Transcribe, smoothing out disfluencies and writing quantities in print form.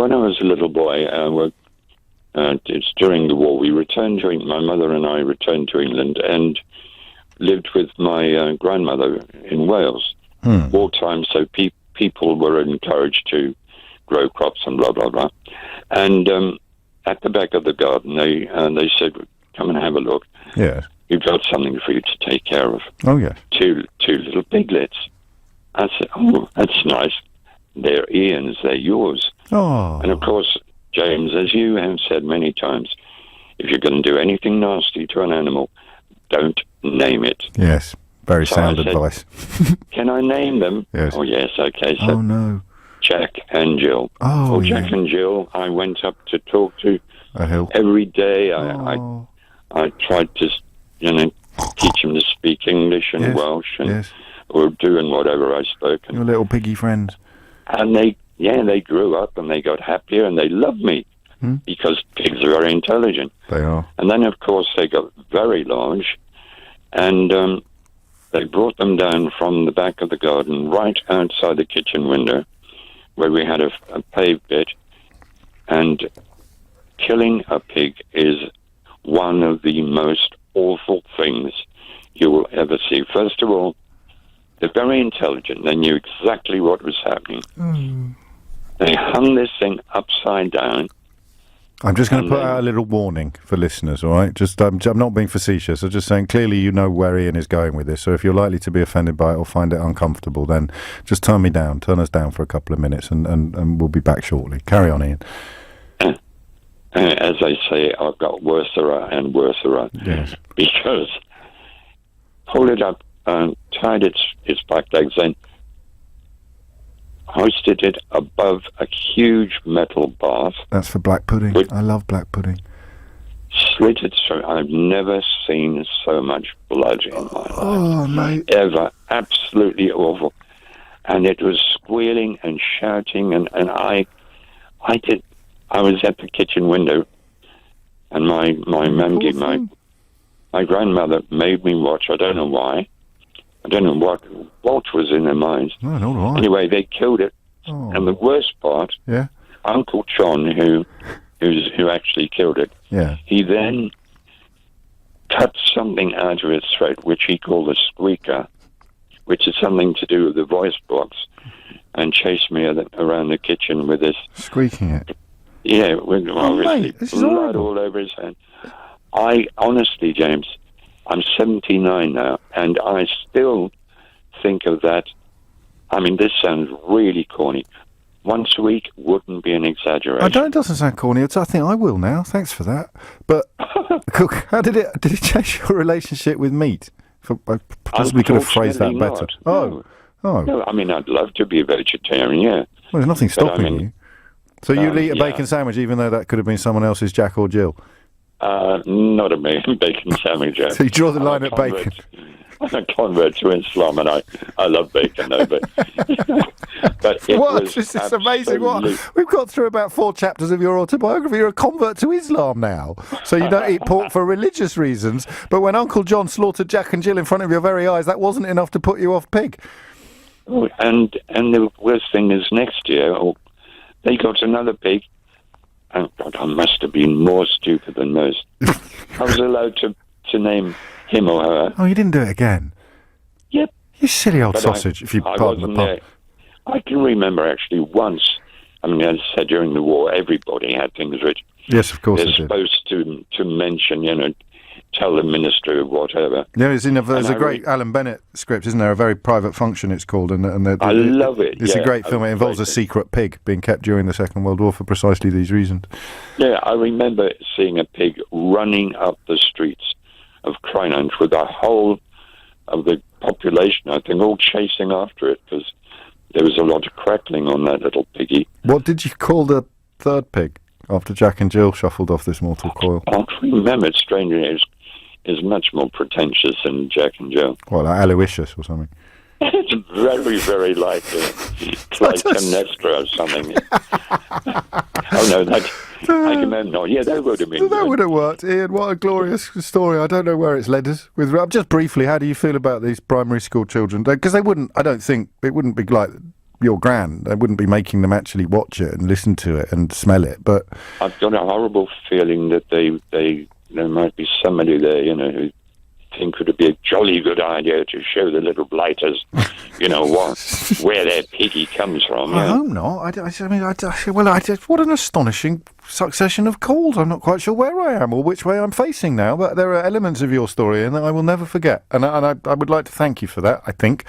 when I was a little boy, it's during the war, my mother and I returned to England and lived with my grandmother in Wales. Wartime, so people were encouraged to grow crops and blah, blah, blah. And at the back of the garden, they said, come and have a look. Yeah. We've got something for you to take care of. Oh, yes. Two little piglets. I said, oh, that's nice. They're Ian's, they're yours. Oh. And of course, James, as you have said many times, if you're going to do anything nasty to an animal, don't name it. Yes, very sound advice. Can I name them? Yes. Oh, yes, okay. So oh, no. Jack and Jill. Oh, yeah. Jack and Jill, I went up to talk to hill. Every day. I tried to, teach them to speak English and Welsh and Urdu and whatever I spoke. Your little piggy friends. And they grew up and they got happier and they loved me because pigs are very intelligent. They are. And then, of course, they got very large and they brought them down from the back of the garden right outside the kitchen window where we had a paved bit. And killing a pig is one of the most awful things you will ever see. First of all, they're very intelligent. They knew exactly what was happening. They hung this thing upside down. I'm just going to put out a little warning for listeners, all right? Just, I'm not being facetious. I'm just saying clearly you know where Ian is going with this. So if you're likely to be offended by it or find it uncomfortable, then just turn us down for a couple of minutes and we'll be back shortly. Carry on, Ian. As I say, I've got worser and worser. Yes. Because pulled it up, tied its back legs in, hoisted it above a huge metal bath. That's for black pudding. I love black pudding. Slit its throat. I've never seen so much blood in my life. Oh, mate. Ever. Absolutely awful. And it was squealing and shouting, and I was at the kitchen window, and my grandmother made me watch. I don't know why. I don't know what was in their minds. No, no, right. Anyway, they killed it. Oh. And the worst part, Uncle John, who actually killed it, he then cut something out of its throat, which he called a squeaker, which is something to do with the voice box, and chased me around the kitchen with this. Squeaking it? Yeah, with obviously blood all over his hand. I honestly, James, I'm 79 now, and I still think of that. I mean, this sounds really corny. Once a week wouldn't be an exaggeration. It doesn't sound corny. I think I will now. Thanks for that. But how did it change your relationship with meat? I possibly could have phrased that better. No. No, I mean, I'd love to be a vegetarian, yeah. Well, there's nothing stopping you. So you'd eat a bacon sandwich even though that could have been someone else's Jack or Jill? Not a bacon sandwich. So you draw the line at bacon? I'm a convert to Islam, and I love bacon, though. But this is amazing. We've got through about 4 chapters of your autobiography. You're a convert to Islam now. So you don't eat pork for religious reasons. But when Uncle John slaughtered Jack and Jill in front of your very eyes, that wasn't enough to put you off pig. Oh, and the worst thing is next year, they got another pig. And God, I must have been more stupid than most. I was allowed to name him or her. Oh, you didn't do it again? Yep. You silly old sausage, if you pardon the pun. I can remember actually once, I mean, as I said, during the war, everybody had things which yes, of course they're supposed to mention, tell the minister of whatever. Yeah, there's a great Alan Bennett script, isn't there? A Very Private Function, it's called. And I love it. It's a great film. It involves a secret pig being kept during the Second World War for precisely these reasons. Yeah, I remember seeing a pig running up the streets of Crynant with the whole of the population, I think, all chasing after it because there was a lot of crackling on that little piggy. What did you call the third pig after Jack and Jill shuffled off this mortal coil? I can't remember. It's strangely is much more pretentious than Jack and Jill. What, like Aloysius or something? It's very, very likely. Clytemnestra or something. Oh, no, that... I can remember not. Yeah, that would have been that would have worked. Ian, what a glorious story. I don't know where it's led us. Just briefly, how do you feel about these primary school children? Because they wouldn't, I don't think, it wouldn't be like your gran. They wouldn't be making them actually watch it and listen to it and smell it. But I've got a horrible feeling that there might be somebody there, who think it would be a jolly good idea to show the little blighters, where their piggy comes from. I hope not. What an astonishing succession of calls. I'm not quite sure where I am or which way I'm facing now, but there are elements of your story and that I will never forget. And I would like to thank you for that, I think.